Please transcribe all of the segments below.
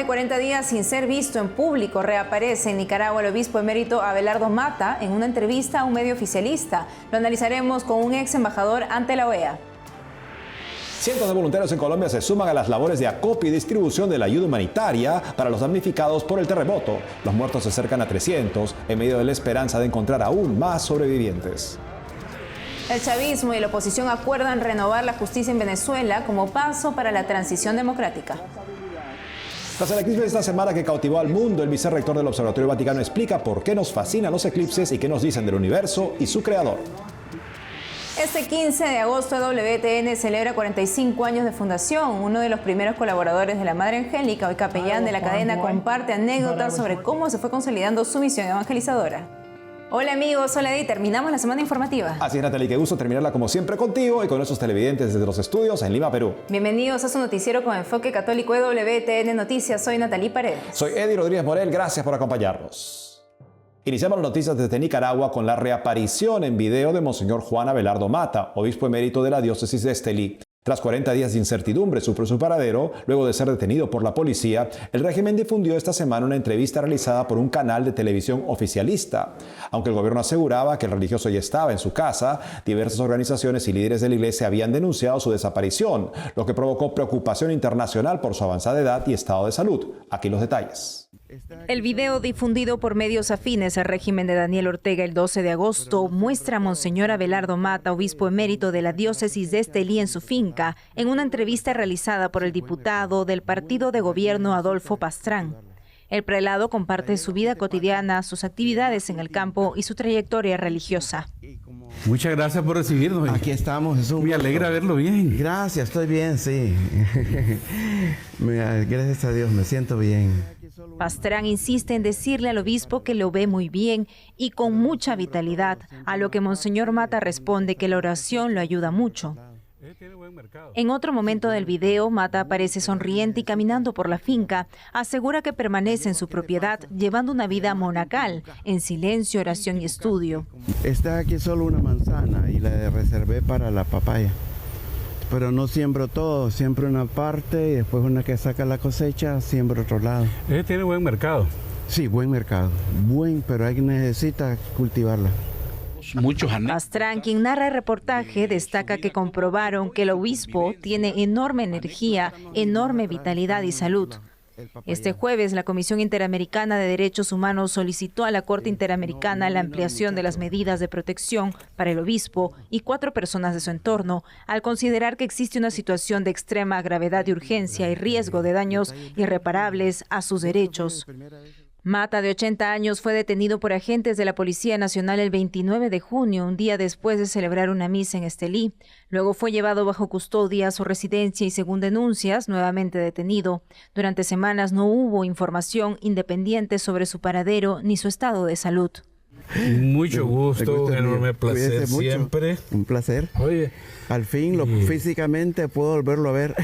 40 días sin ser visto en público, reaparece en Nicaragua el obispo emérito Abelardo Mata en una entrevista a un medio oficialista. Lo analizaremos con un ex embajador ante la OEA. Cientos de voluntarios en Colombia se suman a las labores de acopio y distribución de la ayuda humanitaria para los damnificados por el terremoto. Los muertos se acercan a 300 en medio de la esperanza de encontrar aún más sobrevivientes. El chavismo y la oposición acuerdan renovar la justicia en Venezuela como paso para la transición democrática. Tras el eclipse de esta semana que cautivó al mundo, el vicerrector del Observatorio Vaticano explica por qué nos fascinan los eclipses y qué nos dicen del universo y su creador. Este 15 de agosto WTN celebra 45 años de fundación. Uno de los primeros colaboradores de la Madre Angélica, hoy capellán de la cadena, comparte anécdotas sobre cómo se fue consolidando su misión evangelizadora. Hola amigos, hola Eddie, terminamos la semana informativa. Así es, Natalie, qué gusto terminarla como siempre contigo y con nuestros televidentes desde los estudios en Lima, Perú. Bienvenidos a su noticiero con enfoque católico de WTN Noticias. Soy Natalie Paredes. Soy Eddie Rodríguez Morel, gracias por acompañarnos. Iniciamos las noticias desde Nicaragua con la reaparición en video de Monseñor Juan Abelardo Mata, obispo emérito de la diócesis de Estelí. Tras 40 días de incertidumbre sobre su paradero, luego de ser detenido por la policía, el régimen difundió esta semana una entrevista realizada por un canal de televisión oficialista. Aunque el gobierno aseguraba que el religioso ya estaba en su casa, diversas organizaciones y líderes de la iglesia habían denunciado su desaparición, lo que provocó preocupación internacional por su avanzada edad y estado de salud. Aquí los detalles. El video difundido por medios afines al régimen de Daniel Ortega el 12 de agosto muestra a Monseñor Abelardo Mata, obispo emérito de la diócesis de Estelí, en su finca, en una entrevista realizada por el diputado del partido de gobierno Adolfo Pastrán. El prelado comparte su vida cotidiana, sus actividades en el campo y su trayectoria religiosa. Muchas gracias por recibirnos. Aquí estamos, Jesús. Me alegra verlo bien. Gracias, estoy bien, sí. Gracias a Dios, me siento bien. Pastrán insiste en decirle al obispo que lo ve muy bien y con mucha vitalidad, a lo que Monseñor Mata responde que la oración lo ayuda mucho. En otro momento del video, Mata aparece sonriente y caminando por la finca. Asegura que permanece en su propiedad, llevando una vida monacal, en silencio, oración y estudio. Está aquí solo una manzana y la reservé para la papaya. Pero no siembro todo, siembro una parte y después una que saca la cosecha, siembro otro lado. Tiene buen mercado. Sí, buen mercado. Pero hay que necesita cultivarla. Pastrán, quien narra el reportaje, destaca que comprobaron que el obispo tiene enorme energía, enorme vitalidad y salud. Este jueves, la Comisión Interamericana de Derechos Humanos solicitó a la Corte Interamericana la ampliación de las medidas de protección para el obispo y 4 personas de su entorno, al considerar que existe una situación de extrema gravedad y urgencia y riesgo de daños irreparables a sus derechos. Mata, de 80 años, fue detenido por agentes de la Policía Nacional el 29 de junio, un día después de celebrar una misa en Estelí. Luego fue llevado bajo custodia a su residencia y, según denuncias, nuevamente detenido. Durante semanas no hubo información independiente sobre su paradero ni su estado de salud. Mucho gusto, un enorme placer siempre. Un placer. Oye, al fin, físicamente puedo volverlo a ver.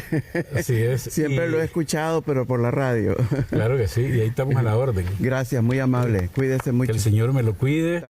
Así es. Siempre lo he escuchado, pero por la radio. Claro que sí, y ahí estamos a la orden. Gracias, muy amable. Cuídese mucho. Que el Señor me lo cuide.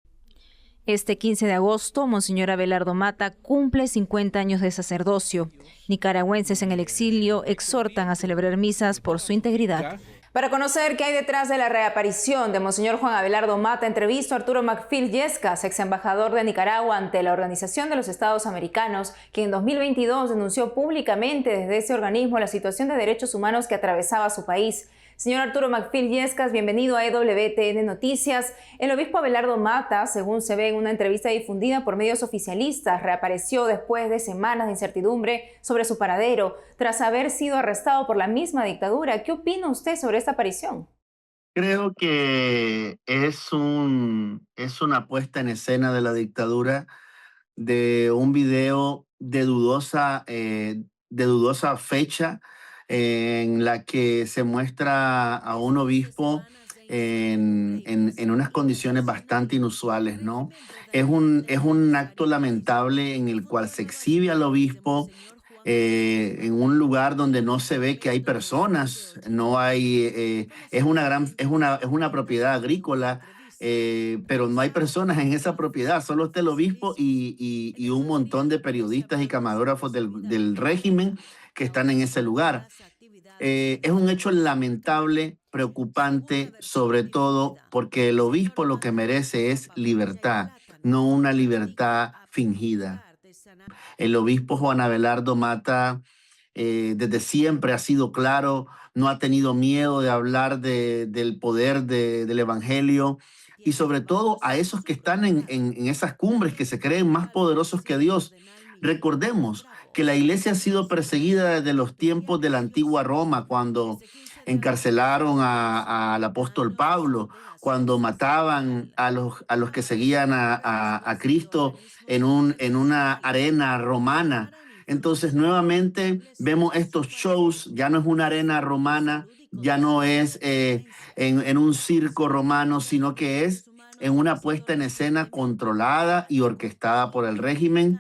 Este 15 de agosto, Monseñor Abelardo Mata cumple 50 años de sacerdocio. Nicaragüenses en el exilio exhortan a celebrar misas por su integridad. Para conocer qué hay detrás de la reaparición de Monseñor Juan Abelardo Mata, entrevistó a Arturo Macfield Yescas, ex embajador de Nicaragua ante la Organización de los Estados Americanos, quien en 2022 denunció públicamente desde ese organismo la situación de derechos humanos que atravesaba su país. Señor Arturo Macfield Yescas, bienvenido a EWTN Noticias. El obispo Abelardo Mata, según se ve en una entrevista difundida por medios oficialistas, reapareció después de semanas de incertidumbre sobre su paradero, tras haber sido arrestado por la misma dictadura. ¿Qué opina usted sobre esta aparición? Creo que es una puesta en escena de la dictadura, de un video de dudosa fecha, en la que se muestra a un obispo en unas condiciones bastante inusuales, ¿no? Es un acto lamentable en el cual se exhibe al obispo en un lugar donde no se ve que hay personas, no hay, es una propiedad agrícola, pero no hay personas en esa propiedad, solo está el obispo y un montón de periodistas y camarógrafos del régimen que están en ese lugar. Es un hecho lamentable, preocupante, sobre todo porque el obispo lo que merece es libertad, no una libertad fingida. El obispo Juan Abelardo Mata desde siempre ha sido claro, no ha tenido miedo de hablar del poder del evangelio y sobre todo a esos que están en esas cumbres que se creen más poderosos que Dios. Recordemos que la iglesia ha sido perseguida desde los tiempos de la antigua Roma, cuando encarcelaron al apóstol Pablo, cuando mataban a los que seguían a Cristo en una arena romana. Entonces, nuevamente vemos estos shows, ya no es una arena romana, ya no es en un circo romano, sino que es en una puesta en escena controlada y orquestada por el régimen.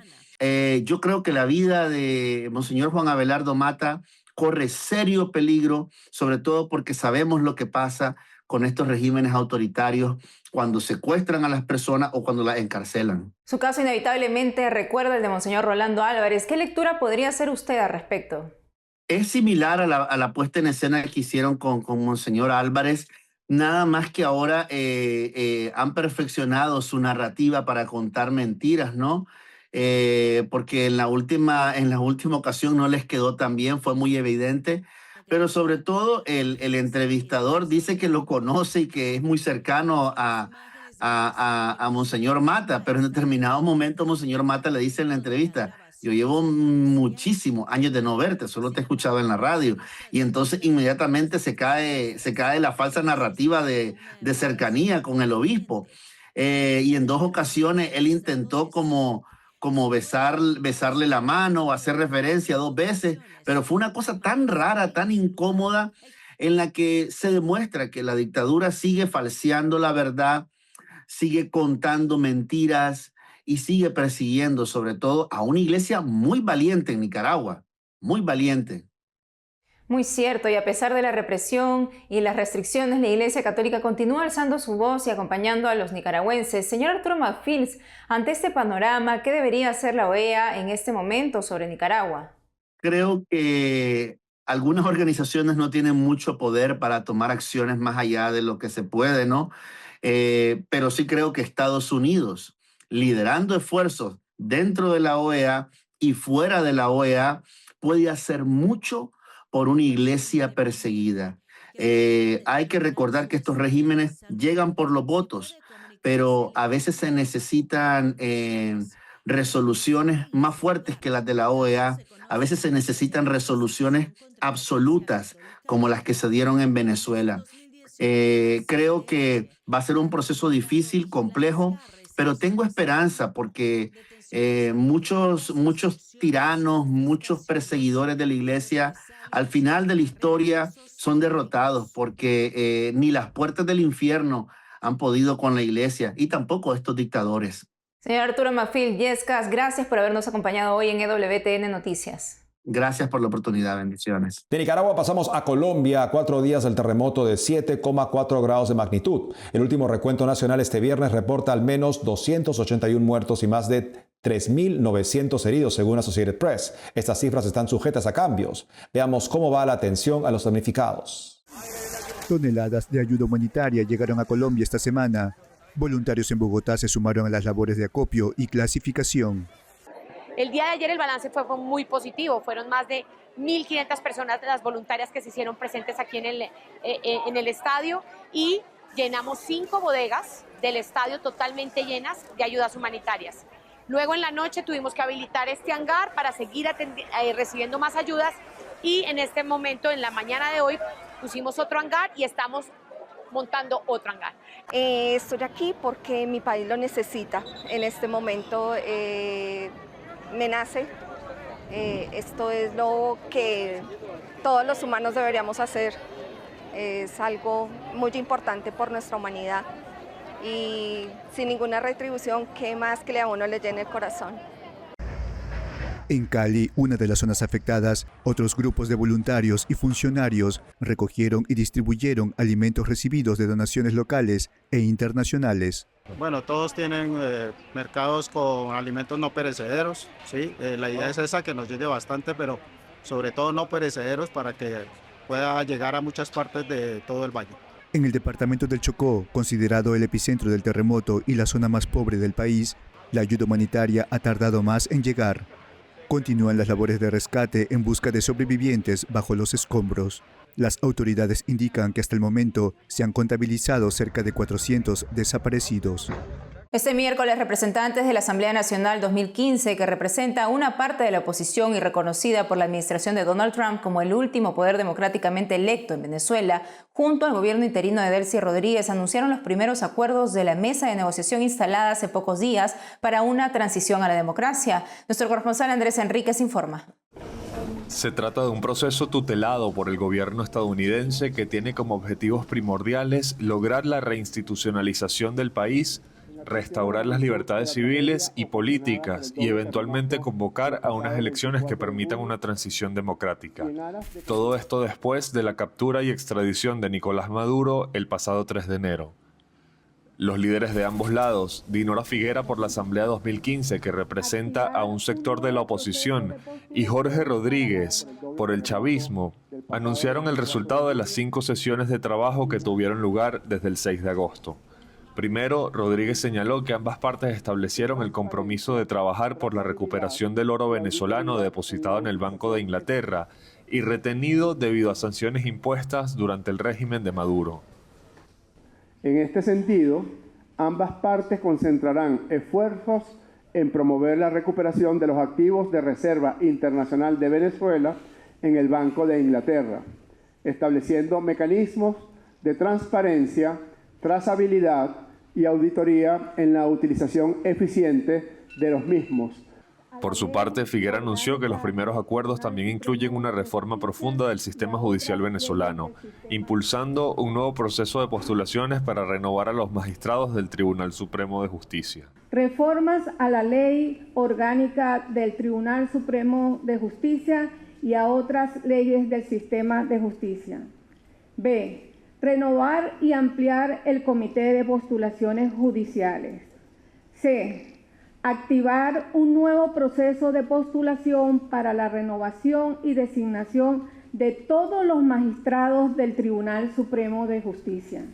Yo creo que la vida de Monseñor Juan Abelardo Mata corre serio peligro, sobre todo porque sabemos lo que pasa con estos regímenes autoritarios cuando secuestran a las personas o cuando las encarcelan. Su caso inevitablemente recuerda el de Monseñor Rolando Álvarez. ¿Qué lectura podría hacer usted al respecto? Es similar a la puesta en escena que hicieron con Monseñor Álvarez, nada más que ahora han perfeccionado su narrativa para contar mentiras, ¿no? Porque en la última ocasión no les quedó tan bien, fue muy evidente. Pero sobre todo el entrevistador dice que lo conoce y que es muy cercano a Monseñor Mata, pero en determinado momento Monseñor Mata le dice en la entrevista: yo llevo muchísimos años de no verte, solo te he escuchado en la radio. Y entonces inmediatamente se cae la falsa narrativa de cercanía con el obispo. Y en 2 ocasiones él intentó como besarle la mano o hacer referencia 2 veces, pero fue una cosa tan rara, tan incómoda, en la que se demuestra que la dictadura sigue falseando la verdad, sigue contando mentiras y sigue persiguiendo sobre todo a una iglesia muy valiente en Nicaragua, muy valiente. Muy cierto, y a pesar de la represión y las restricciones, la Iglesia Católica continúa alzando su voz y acompañando a los nicaragüenses. Señor Arturo McPhills, ante este panorama, ¿qué debería hacer la OEA en este momento sobre Nicaragua? Creo que algunas organizaciones no tienen mucho poder para tomar acciones más allá de lo que se puede, ¿no? Pero sí creo que Estados Unidos, liderando esfuerzos dentro de la OEA y fuera de la OEA, puede hacer mucho por una iglesia perseguida. Hay que recordar que estos regímenes llegan por los votos, pero a veces se necesitan resoluciones más fuertes que las de la OEA. A veces se necesitan resoluciones absolutas como las que se dieron en Venezuela. Creo que va a ser un proceso difícil, complejo, pero tengo esperanza porque muchos tiranos, muchos perseguidores de la iglesia, al final de la historia son derrotados porque ni las puertas del infierno han podido con la iglesia y tampoco estos dictadores. Señor Arturo McPhills, Yescas, gracias por habernos acompañado hoy en EWTN Noticias. Gracias por la oportunidad, bendiciones. De Nicaragua pasamos a Colombia, a 4 días del terremoto de 7,4 grados de magnitud. El último recuento nacional este viernes reporta al menos 281 muertos y más de 3.900 heridos, según Associated Press. Estas cifras están sujetas a cambios. Veamos cómo va la atención a los damnificados. Toneladas de ayuda humanitaria llegaron a Colombia esta semana. Voluntarios en Bogotá se sumaron a las labores de acopio y clasificación. El día de ayer el balance fue muy positivo, fueron más de 1.500 personas de las voluntarias que se hicieron presentes aquí en el estadio y llenamos 5 bodegas del estadio totalmente llenas de ayudas humanitarias. Luego en la noche tuvimos que habilitar este hangar para seguir recibiendo más ayudas y en este momento, en la mañana de hoy, pusimos otro hangar y estamos montando otro hangar. Estoy aquí porque mi país lo necesita en este momento. Me nace. Esto es lo que todos los humanos deberíamos hacer. Es algo muy importante por nuestra humanidad y sin ninguna retribución, ¿qué más que a uno le llene el corazón? En Cali, una de las zonas afectadas, otros grupos de voluntarios y funcionarios recogieron y distribuyeron alimentos recibidos de donaciones locales e internacionales. Bueno, todos tienen mercados con alimentos no perecederos, ¿sí? La idea es esa, que nos llegue bastante, pero sobre todo no perecederos para que pueda llegar a muchas partes de todo el valle. En el departamento del Chocó, considerado el epicentro del terremoto y la zona más pobre del país, la ayuda humanitaria ha tardado más en llegar. Continúan las labores de rescate en busca de sobrevivientes bajo los escombros. Las autoridades indican que hasta el momento se han contabilizado cerca de 400 desaparecidos. Este miércoles, representantes de la Asamblea Nacional 2015, que representa una parte de la oposición y reconocida por la administración de Donald Trump como el último poder democráticamente electo en Venezuela, junto al gobierno interino de Delcy Rodríguez, anunciaron los primeros acuerdos de la mesa de negociación instalada hace pocos días para una transición a la democracia. Nuestro corresponsal Andrés Enríquez informa. Se trata de un proceso tutelado por el gobierno estadounidense que tiene como objetivos primordiales lograr la reinstitucionalización del país, restaurar las libertades civiles y políticas y eventualmente convocar a unas elecciones que permitan una transición democrática. Todo esto después de la captura y extradición de Nicolás Maduro el pasado 3 de enero. Los líderes de ambos lados, Dinora Figuera por la Asamblea 2015, que representa a un sector de la oposición, y Jorge Rodríguez por el chavismo, anunciaron el resultado de las 5 sesiones de trabajo que tuvieron lugar desde el 6 de agosto. Primero, Rodríguez señaló que ambas partes establecieron el compromiso de trabajar por la recuperación del oro venezolano depositado en el Banco de Inglaterra y retenido debido a sanciones impuestas durante el régimen de Maduro. En este sentido, ambas partes concentrarán esfuerzos en promover la recuperación de los activos de Reserva Internacional de Venezuela en el Banco de Inglaterra, estableciendo mecanismos de transparencia, trazabilidad y auditoría en la utilización eficiente de los mismos. Por su parte, Figuera anunció que los primeros acuerdos también incluyen una reforma profunda del sistema judicial venezolano, impulsando un nuevo proceso de postulaciones para renovar a los magistrados del Tribunal Supremo de Justicia. Reformas a la Ley Orgánica del Tribunal Supremo de Justicia y a otras leyes del sistema de justicia. B. Renovar y ampliar el Comité de Postulaciones Judiciales. C. Activar un nuevo proceso de postulación para la renovación y designación de todos los magistrados del Tribunal Supremo de Justicia.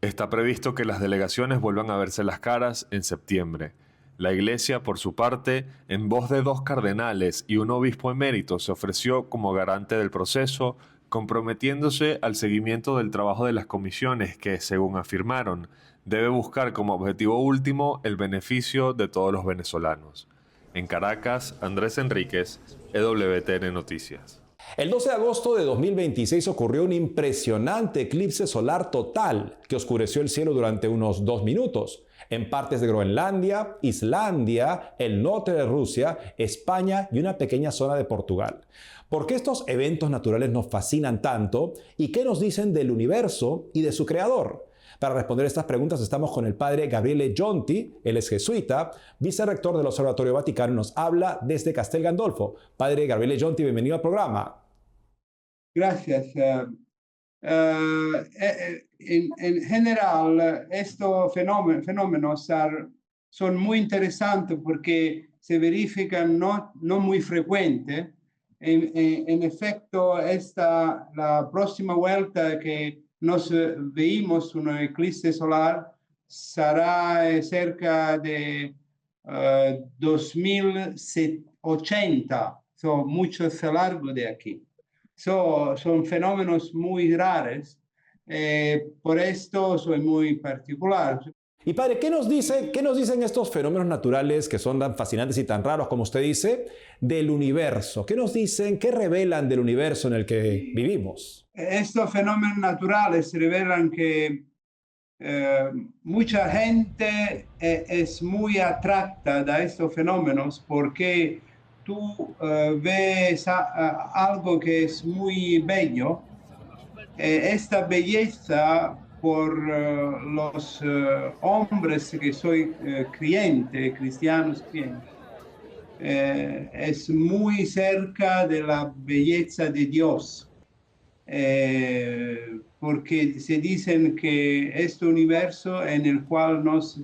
Está previsto que las delegaciones vuelvan a verse las caras en septiembre. La Iglesia, por su parte, en voz de 2 cardenales y un obispo emérito, se ofreció como garante del proceso, comprometiéndose al seguimiento del trabajo de las comisiones que, según afirmaron, debe buscar como objetivo último el beneficio de todos los venezolanos. En Caracas, Andrés Enríquez, EWTN Noticias. El 12 de agosto de 2026 ocurrió un impresionante eclipse solar total que oscureció el cielo durante unos 2 minutos. En partes de Groenlandia, Islandia, el norte de Rusia, España y una pequeña zona de Portugal. ¿Por qué estos eventos naturales nos fascinan tanto? ¿Y qué nos dicen del universo y de su creador? Para responder estas preguntas estamos con el padre Gabriele Giunti, él es jesuita, vicerrector del Observatorio Vaticano, nos habla desde Castel Gandolfo. Padre Gabriele Giunti, bienvenido al programa. Gracias. En general, estos fenómenos son muy interesantes porque se verifican no muy frecuentes. En efecto, la próxima vuelta que nos veimos un eclipse solar será cerca de 2080, mucho más largo de aquí. Son fenómenos muy raros, por esto soy muy particular. Y padre, ¿qué nos dicen estos fenómenos naturales que son tan fascinantes y tan raros, como usted dice, del universo? ¿Qué nos dicen, qué revelan del universo en el que vivimos? Estos fenómenos naturales revelan que mucha gente es muy atraída a estos fenómenos porque tú ves algo que es muy bello. Esta belleza por los hombres que soy cristianos creyentes, es muy cerca de la belleza de Dios. Porque se dicen que este universo en el cual nos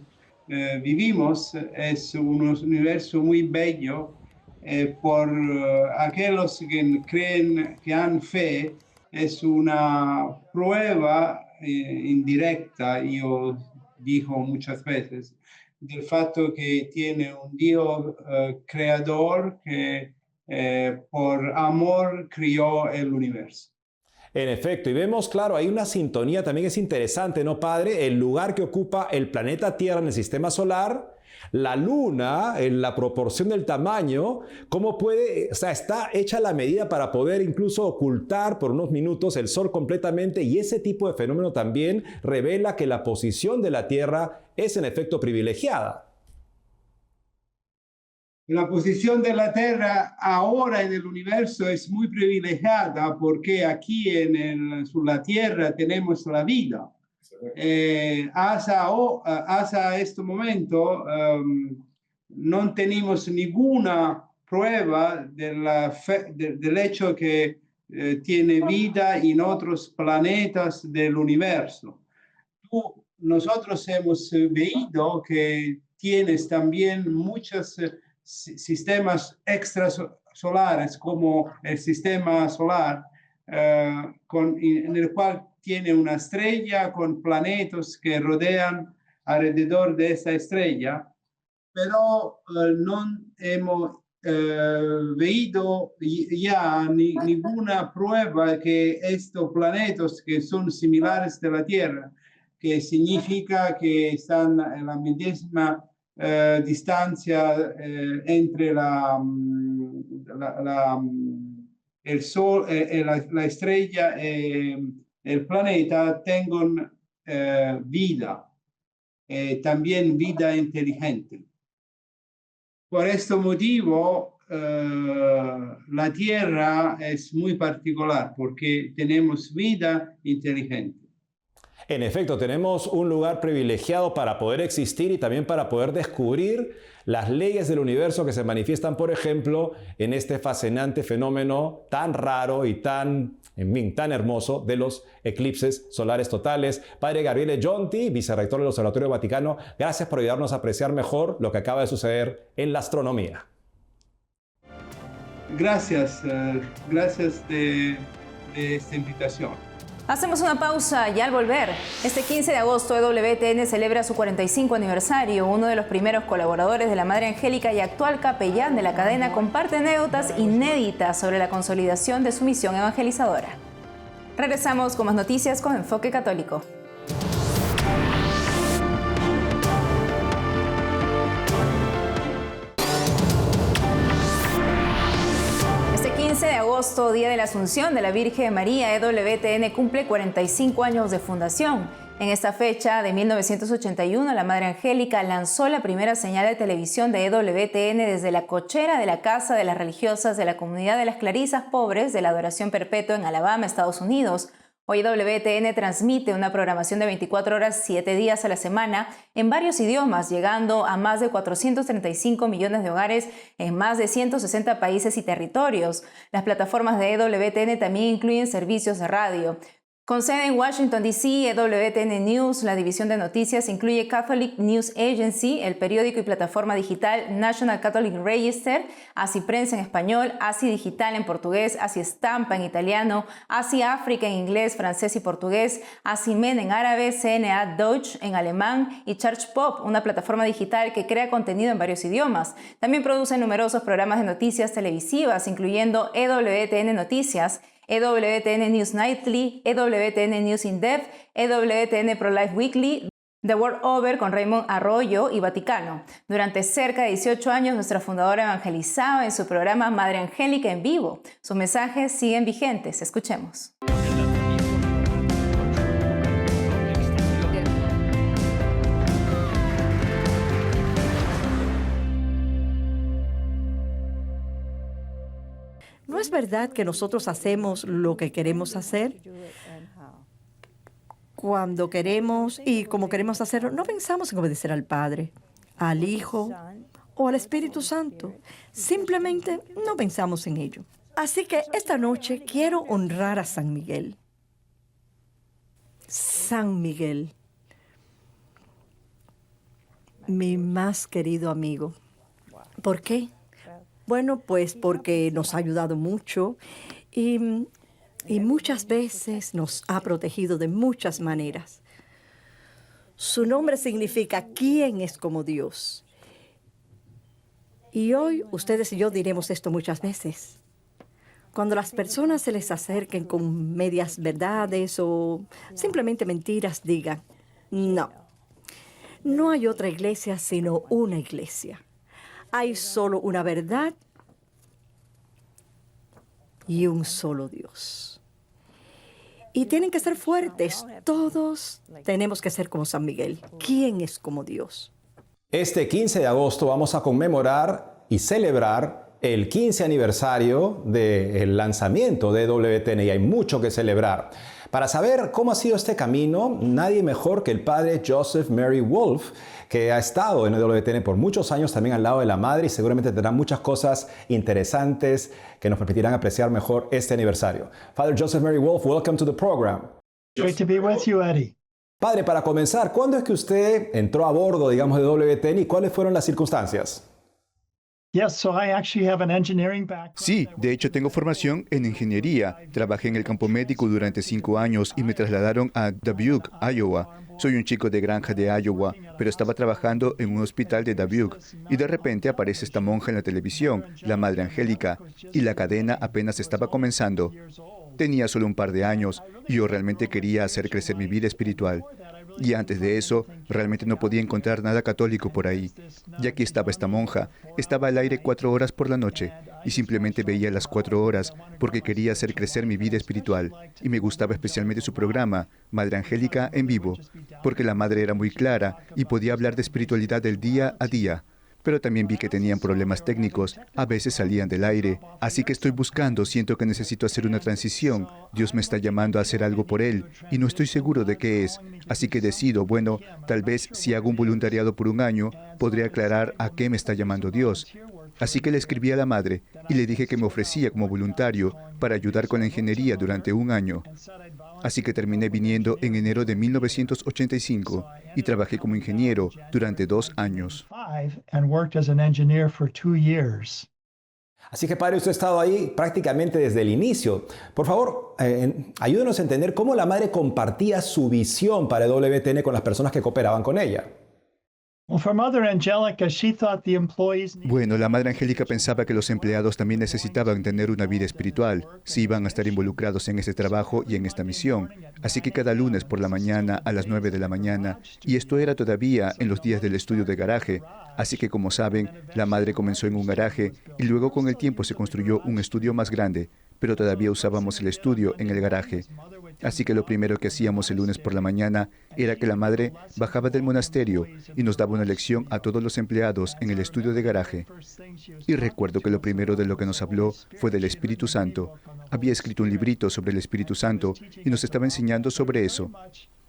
vivimos es un universo muy bello por aquellos que creen, que han fe, es una prueba indirecta, yo digo muchas veces, del fatto que tiene un Dios creador que por amor crió el universo. En efecto, y vemos, claro, hay una sintonía, también es interesante, ¿no, padre? El lugar que ocupa el planeta Tierra en el sistema solar, la Luna, en la proporción del tamaño, cómo puede, o sea, está hecha la medida para poder incluso ocultar por unos minutos el Sol completamente, y ese tipo de fenómeno también revela que la posición de la Tierra es en efecto privilegiada. La posición de la Tierra ahora en el universo es muy privilegiada porque aquí sobre la Tierra tenemos la vida. Hasta este momento no tenemos ninguna prueba del hecho que tiene vida en otros planetas del universo. Nosotros hemos visto que tienes también muchos sistemas extrasolares, como el sistema solar, en el cual tiene una estrella con planetas que rodean alrededor de esa estrella, pero no hemos visto ya ninguna prueba que estos planetas que son similares de la Tierra, que significa que están en la misma distancia entre el Sol, la estrella y el planeta, tengan vida, también vida inteligente. Por este motivo, la Tierra es muy particular porque tenemos vida inteligente. En efecto, tenemos un lugar privilegiado para poder existir y también para poder descubrir las leyes del universo que se manifiestan, por ejemplo, en este fascinante fenómeno tan raro y tan hermoso de los eclipses solares totales. Padre Gabriele Giunti, vicerrector del Observatorio Vaticano, gracias por ayudarnos a apreciar mejor lo que acaba de suceder en la astronomía. Gracias de esta invitación. Hacemos una pausa y al volver, este 15 de agosto EWTN celebra su 45 aniversario. Uno de los primeros colaboradores de la Madre Angélica y actual capellán de la cadena comparte anécdotas inéditas sobre la consolidación de su misión evangelizadora. Regresamos con más noticias con Enfoque Católico. De agosto, Día de la Asunción de la Virgen María, EWTN cumple 45 años de fundación. En esta fecha de 1981, la Madre Angélica lanzó la primera señal de televisión de EWTN desde la cochera de la casa de las religiosas de la comunidad de las Clarisas Pobres de la Adoración Perpetua en Alabama, Estados Unidos. Hoy EWTN transmite una programación de 24 horas, 7 días a la semana en varios idiomas, llegando a más de 435 millones de hogares en más de 160 países y territorios. Las plataformas de EWTN también incluyen servicios de radio. Con sede en Washington, D.C., EWTN News, la división de noticias, incluye Catholic News Agency, el periódico y plataforma digital National Catholic Register, ACI Prensa en español, ACI Digital en portugués, ACI Estampa en italiano, ACI África en inglés, francés y portugués, ACI Men en árabe, CNA Deutsch en alemán y Church Pop, una plataforma digital que crea contenido en varios idiomas. También produce numerosos programas de noticias televisivas, incluyendo EWTN Noticias, EWTN News Nightly, EWTN News In Depth, EWTN Pro-Life Weekly, The World Over con Raymond Arroyo y Vaticano. Durante cerca de 18 años, nuestra fundadora evangelizaba en su programa Madre Angélica en vivo. Sus mensajes siguen vigentes. Escuchemos. ¿No es verdad que nosotros hacemos lo que queremos hacer? Cuando queremos y como queremos hacerlo, no pensamos en obedecer al Padre, al Hijo o al Espíritu Santo. Simplemente no pensamos en ello. Así que esta noche quiero honrar a San Miguel. San Miguel, mi más querido amigo. ¿Por qué? Bueno, pues porque nos ha ayudado mucho y y muchas veces nos ha protegido de muchas maneras. Su nombre significa ¿quién es como Dios? Y hoy ustedes y yo diremos esto muchas veces. Cuando las personas se les acerquen con medias verdades o simplemente mentiras, digan, no hay otra iglesia sino una iglesia. Hay solo una verdad y un solo Dios. Y tienen que ser fuertes. Todos tenemos que ser como San Miguel. ¿Quién es como Dios? Este 15 de agosto vamos a conmemorar y celebrar el 15 aniversario del lanzamiento de WTN y hay mucho que celebrar. Para saber cómo ha sido este camino, nadie mejor que el padre Joseph Mary Wolfe, que ha estado en WTN por muchos años también al lado de la madre y seguramente tendrá muchas cosas interesantes que nos permitirán apreciar mejor este aniversario. Father Joseph Mary Wolfe, welcome to the program. Great to be with you, Eddie. Padre, para comenzar, ¿cuándo es que usted entró a bordo, digamos, de WTN y cuáles fueron las circunstancias? Sí, de hecho tengo formación en ingeniería. Trabajé en el campo médico durante 5 años y me trasladaron a Dubuque, Iowa. Soy un chico de granja de Iowa, pero estaba trabajando en un hospital de Dubuque y de repente aparece esta monja en la televisión, la Madre Angélica, y la cadena apenas estaba comenzando. Tenía solo un par de años y yo realmente quería hacer crecer mi vida espiritual. Y antes de eso, realmente no podía encontrar nada católico por ahí. Y aquí estaba esta monja. Estaba al aire 4 horas por la noche y simplemente veía las 4 horas porque quería hacer crecer mi vida espiritual. Y me gustaba especialmente su programa, Madre Angélica en vivo, porque la madre era muy clara y podía hablar de espiritualidad del día a día. Pero también vi que tenían problemas técnicos, a veces salían del aire. Así que estoy buscando, siento que necesito hacer una transición. Dios me está llamando a hacer algo por Él y no estoy seguro de qué es. Así que decido, bueno, tal vez si hago un voluntariado por un año, podré aclarar a qué me está llamando Dios. Así que le escribí a la madre y le dije que me ofrecía como voluntario para ayudar con la ingeniería durante un año. Así que terminé viniendo en enero de 1985 y trabajé como ingeniero durante 2 años. Así que, padre, usted ha estado ahí prácticamente desde el inicio. Por favor, ayúdenos a entender cómo la madre compartía su visión para WTN con las personas que cooperaban con ella. Bueno, la Madre Angélica pensaba que los empleados también necesitaban tener una vida espiritual, si iban a estar involucrados en este trabajo y en esta misión. Así que cada lunes por la mañana a las 9 de la mañana, y esto era todavía en los días del estudio de garaje, así que como saben, la madre comenzó en un garaje y luego con el tiempo se construyó un estudio más grande, pero todavía usábamos el estudio en el garaje. Así que lo primero que hacíamos el lunes por la mañana era que la madre bajaba del monasterio y nos daba una lección a todos los empleados en el estudio de garaje. Y recuerdo que lo primero de lo que nos habló fue del Espíritu Santo. Había escrito un librito sobre el Espíritu Santo y nos estaba enseñando sobre eso.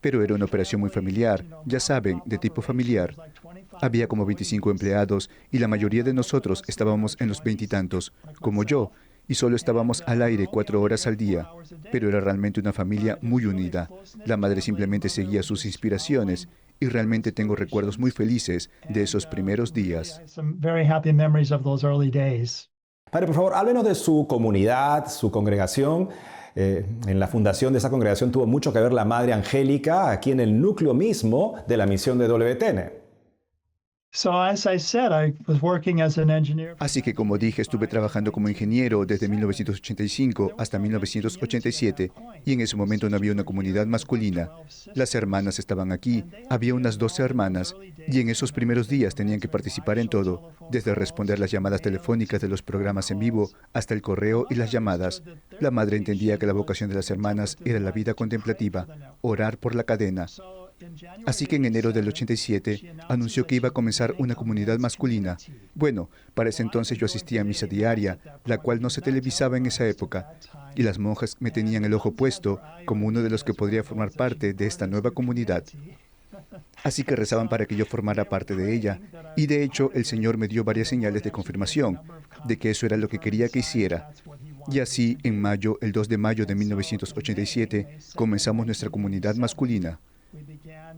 Pero era una operación muy familiar, ya saben, de tipo familiar. Había como 25 empleados y la mayoría de nosotros estábamos en los 20 y tantos, como yo, y solo estábamos al aire 4 horas al día, pero era realmente una familia muy unida. La madre simplemente seguía sus inspiraciones y realmente tengo recuerdos muy felices de esos primeros días. Padre, por favor, háblenos de su comunidad, su congregación. En la fundación de esa congregación tuvo mucho que ver la Madre Angélica, aquí en el núcleo mismo de la misión de WTN. Así que como dije, estuve trabajando como ingeniero desde 1985 hasta 1987 y en ese momento no había una comunidad masculina. Las hermanas estaban aquí, había unas 12 hermanas y en esos primeros días tenían que participar en todo, desde responder las llamadas telefónicas de los programas en vivo hasta el correo y las llamadas. La madre entendía que la vocación de las hermanas era la vida contemplativa, orar por la cadena. Así que en enero del 87 anunció que iba a comenzar una comunidad masculina. Bueno, para ese entonces yo asistía a misa diaria, la cual no se televisaba en esa época, y las monjas me tenían el ojo puesto como uno de los que podría formar parte de esta nueva comunidad. Así que rezaban para que yo formara parte de ella, y de hecho el Señor me dio varias señales de confirmación, de que eso era lo que quería que hiciera. Y así, en mayo, el 2 de mayo de 1987, comenzamos nuestra comunidad masculina.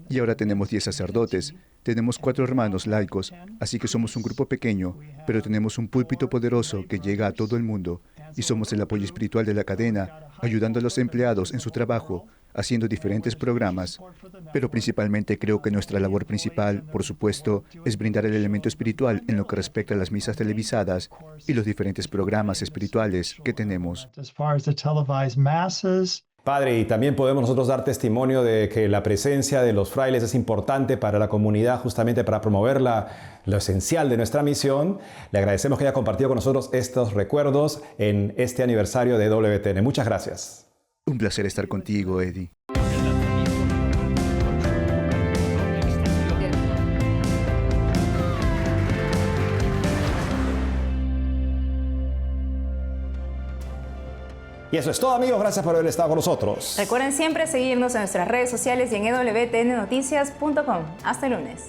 Y ahora tenemos 10 sacerdotes. Tenemos 4 hermanos laicos, así que somos un grupo pequeño, pero tenemos un púlpito poderoso que llega a todo el mundo. Y somos el apoyo espiritual de la cadena, ayudando a los empleados en su trabajo, haciendo diferentes programas. Pero principalmente creo que nuestra labor principal, por supuesto, es brindar el elemento espiritual en lo que respecta a las misas televisadas y los diferentes programas espirituales que tenemos. Padre, y también podemos nosotros dar testimonio de que la presencia de los frailes es importante para la comunidad, justamente para promover lo esencial de nuestra misión. Le agradecemos que haya compartido con nosotros estos recuerdos en este aniversario de WTN. Muchas gracias. Un placer estar contigo, Eddie. Y eso es todo, amigos. Gracias por haber estado con nosotros. Recuerden siempre seguirnos en nuestras redes sociales y en wtnnoticias.com. Hasta el lunes.